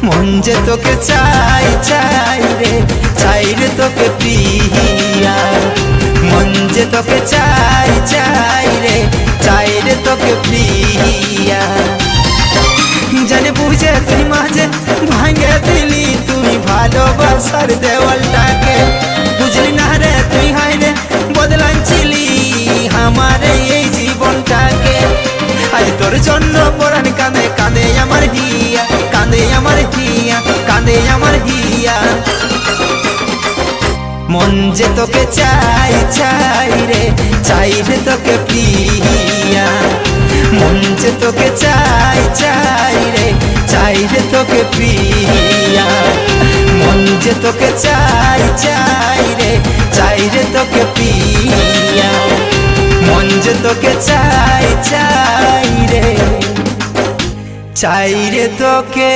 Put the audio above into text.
মন যে তোকে চাই চাই রে, চাই রে তোকে প্রিয়া। মন যে তোকে চাই চাই রে, চাই রে তোকে প্রিয়া। জানে বুঝে তুই মাঝে ভাঙে দিলি তুই ভালোবাসার দেওয়ালটাকে। বুঝলি না রে তুই হাই রে বদলাচ্ছিলি আমার এই জীবনটাকে। আজ তোর জন্য পরাণ কাঁদে কাঁদে আমার হিয়া, কাঁদে আমার হিয়া, কাঁদে আমার হিয়া। মন যে তোকে চাই চাই রে, চাই রে তোকে প্রিয়া। মন যে তোকে চাই চাই রে, চাই রে তোকে প্রিয়া। মন যে তোকে চাই চাই রে, চাই রে তোকে প্রিয়া। মন যে তোকে চাই চাই রে, চাই রে তোকে